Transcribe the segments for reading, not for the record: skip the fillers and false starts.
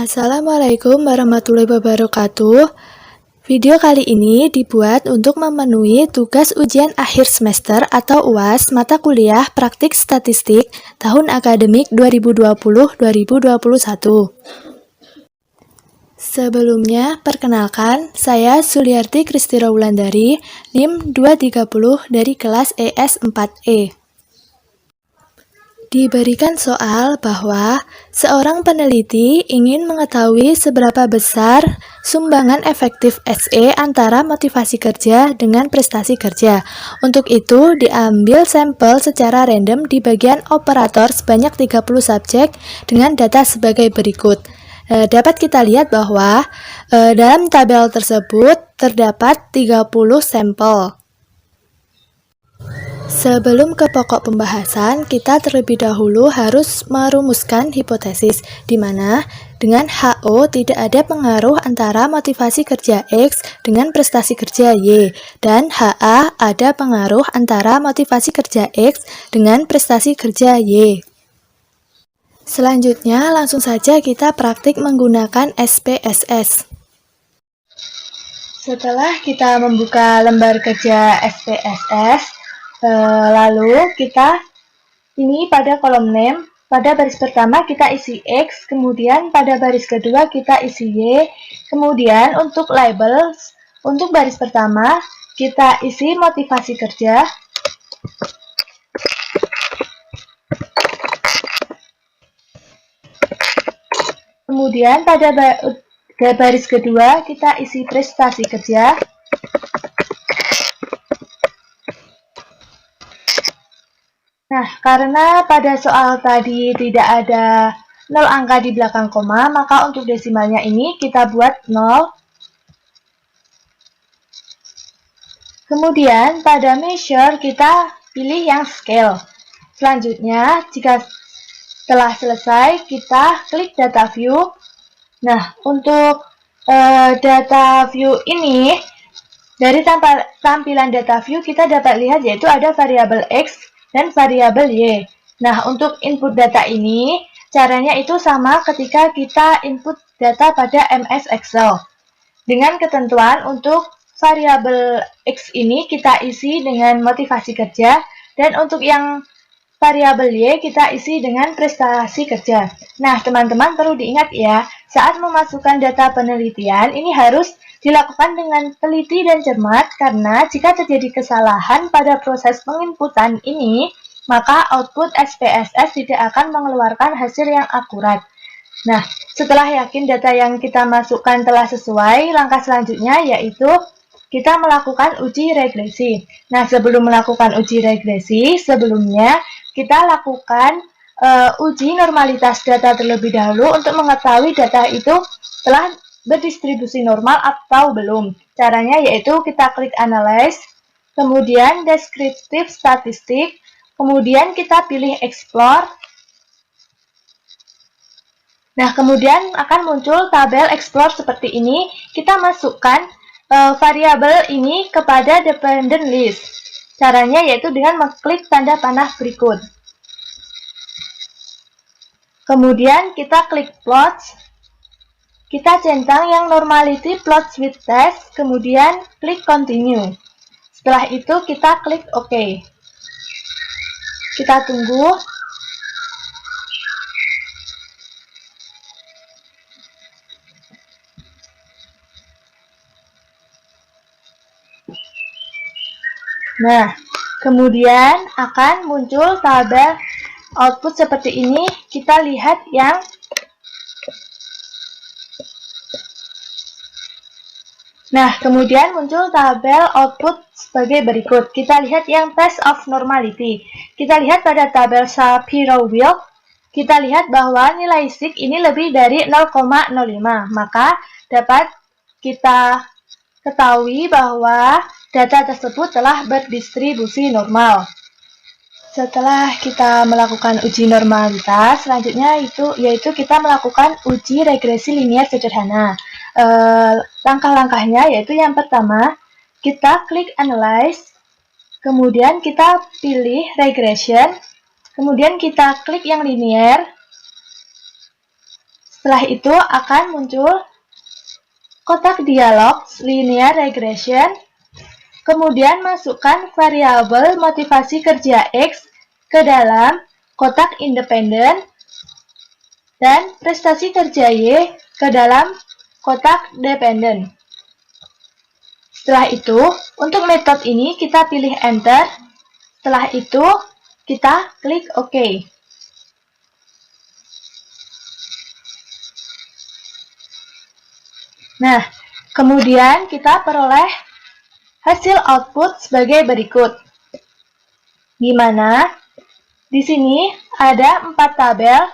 Assalamualaikum warahmatullahi wabarakatuh. Video kali ini dibuat untuk memenuhi tugas ujian akhir semester atau UAS mata kuliah praktik statistik tahun akademik 2020-2021. Sebelumnya, perkenalkan, saya Suliarti Kristira Wulandari, NIM 230 dari kelas ES4E. Diberikan soal bahwa seorang peneliti ingin mengetahui seberapa besar sumbangan efektif SE antara motivasi kerja dengan prestasi kerja. Untuk itu, diambil sampel secara random di bagian operator sebanyak 30 subjek dengan data sebagai berikut. Dapat kita lihat bahwa dalam tabel tersebut terdapat 30 sampel. Sebelum ke pokok pembahasan, kita terlebih dahulu harus merumuskan hipotesis, di mana dengan HO tidak ada pengaruh antara motivasi kerja X dengan prestasi kerja Y, dan HA ada pengaruh antara motivasi kerja X dengan prestasi kerja Y. Selanjutnya, langsung saja kita praktik menggunakan SPSS. Setelah kita membuka lembar kerja SPSS, lalu kita ini pada kolom name, pada baris pertama kita isi X, kemudian pada baris kedua kita isi Y, kemudian untuk label, untuk baris pertama kita isi motivasi kerja, kemudian pada baris kedua kita isi prestasi kerja, nah, karena pada soal tadi tidak ada 0 angka di belakang koma, maka untuk desimalnya ini kita buat 0. Kemudian pada measure kita pilih yang scale. Selanjutnya, jika telah selesai, kita klik data view. Nah, untuk data view ini, dari tampilan data view kita dapat lihat yaitu ada variabel X dan variabel Y. Nah, untuk input data ini, caranya itu sama ketika kita input data pada MS Excel. Dengan ketentuan untuk variabel X ini kita isi dengan motivasi kerja, dan untuk yang variabel Y kita isi dengan prestasi kerja. Nah, teman-teman perlu diingat ya, saat memasukkan data penelitian, ini harus dilakukan dengan teliti dan cermat, karena jika terjadi kesalahan pada proses penginputan ini, maka output SPSS tidak akan mengeluarkan hasil yang akurat. Nah, setelah yakin data yang kita masukkan telah sesuai, langkah selanjutnya yaitu kita melakukan uji regresi. Nah, sebelum melakukan uji regresi, sebelumnya kita lakukan uji normalitas data terlebih dahulu untuk mengetahui data itu telah berdistribusi normal atau belum. Caranya yaitu kita klik Analyze, kemudian Descriptive Statistic, kemudian kita pilih Explore. Nah, kemudian akan muncul tabel Explore seperti ini. Kita masukkan variabel ini kepada dependent list. Caranya yaitu dengan mengklik tanda panah berikut. Kemudian kita klik Plots. Kita centang yang normality plots with test, kemudian klik Continue. Setelah itu kita klik OK. Kita tunggu. Nah, kemudian akan muncul tabel output seperti ini. Kita lihat yang kemudian muncul tabel output sebagai berikut. Kita lihat yang test of normality. Kita lihat pada tabel Shapiro-Wilk, kita lihat bahwa nilai sig ini lebih dari 0,05. Maka dapat kita ketahui bahwa data tersebut telah berdistribusi normal. Setelah kita melakukan uji normalitas, selanjutnya yaitu kita melakukan uji regresi linier sederhana. Langkah-langkahnya yaitu yang pertama, kita klik Analyze, kemudian kita pilih Regression, kemudian kita klik yang linier. Setelah itu akan muncul kotak dialog linear regression. Kemudian masukkan variabel motivasi kerja X ke dalam kotak independen dan prestasi kerja Y ke dalam kotak dependen. Setelah itu, untuk metode ini kita pilih Enter. Setelah itu, kita klik OK. Nah, kemudian kita peroleh hasil output sebagai berikut. Di mana di sini ada 4 tabel,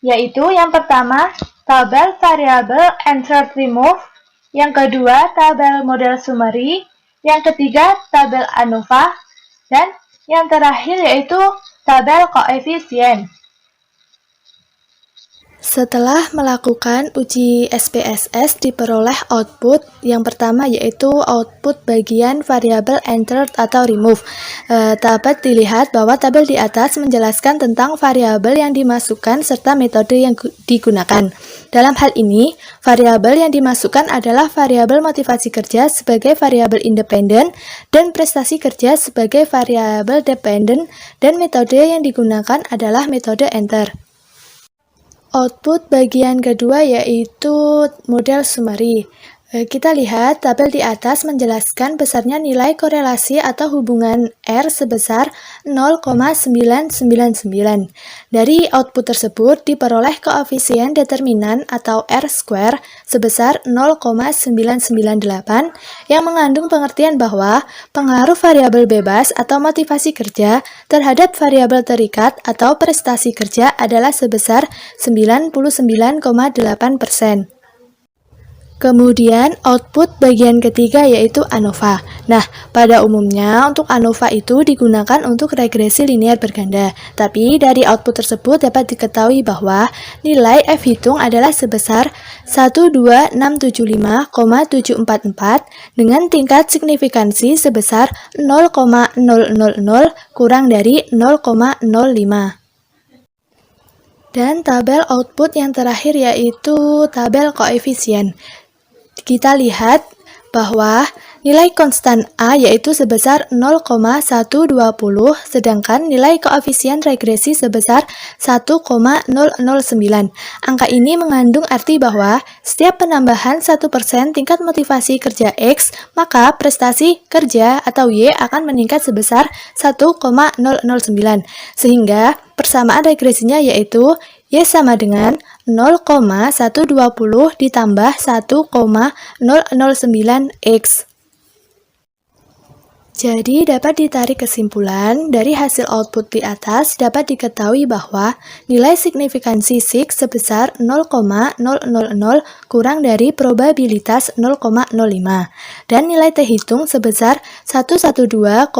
yaitu yang pertama tabel variabel entered remove, yang kedua tabel model summary, yang ketiga tabel ANOVA, dan yang terakhir yaitu tabel koefisien. Setelah melakukan uji SPSS diperoleh output yang pertama yaitu output bagian variabel entered atau remove. Dapat dilihat bahwa tabel di atas menjelaskan tentang variabel yang dimasukkan serta metode yang digunakan. Dalam hal ini, variabel yang dimasukkan adalah variabel motivasi kerja sebagai variabel independen dan prestasi kerja sebagai variabel dependen, dan metode yang digunakan adalah metode enter. Output bagian kedua yaitu model summary. Kita lihat tabel di atas menjelaskan besarnya nilai korelasi atau hubungan R sebesar 0,999. Dari output tersebut diperoleh koefisien determinan atau R square sebesar 0,998 yang mengandung pengertian bahwa pengaruh variabel bebas atau motivasi kerja terhadap variabel terikat atau prestasi kerja adalah sebesar 99,8%. Kemudian output bagian ketiga yaitu ANOVA. Nah, pada umumnya untuk ANOVA itu digunakan untuk regresi linear berganda. Tapi dari output tersebut dapat diketahui bahwa nilai F hitung adalah sebesar 12675,744 dengan tingkat signifikansi sebesar 0,000 kurang dari 0,05. Dan tabel output yang terakhir yaitu tabel koefisien. Kita lihat bahwa nilai konstan A yaitu sebesar 0,120, sedangkan nilai koefisien regresi sebesar 1,009. Angka ini mengandung arti bahwa setiap penambahan 1% tingkat motivasi kerja X, maka prestasi kerja atau Y akan meningkat sebesar 1,009. Sehingga persamaan regresinya yaitu Y sama dengan 0,120 ditambah 1,009X. Jadi dapat ditarik kesimpulan dari hasil output di atas dapat diketahui bahwa nilai signifikansi SIG sebesar 0,000 kurang dari probabilitas 0,05 dan nilai T hitung sebesar 112,587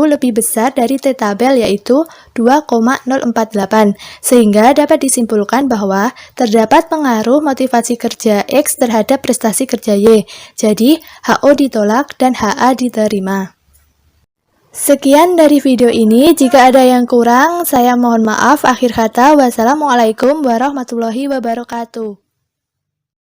lebih besar dari T tabel yaitu 2,048, sehingga dapat disimpulkan bahwa terdapat pengaruh motivasi kerja X terhadap prestasi kerja Y. Jadi HO ditolak dan HA diterima. Sekian dari video ini. Jika ada yang kurang, saya mohon maaf. Akhir kata, wassalamualaikum warahmatullahi wabarakatuh.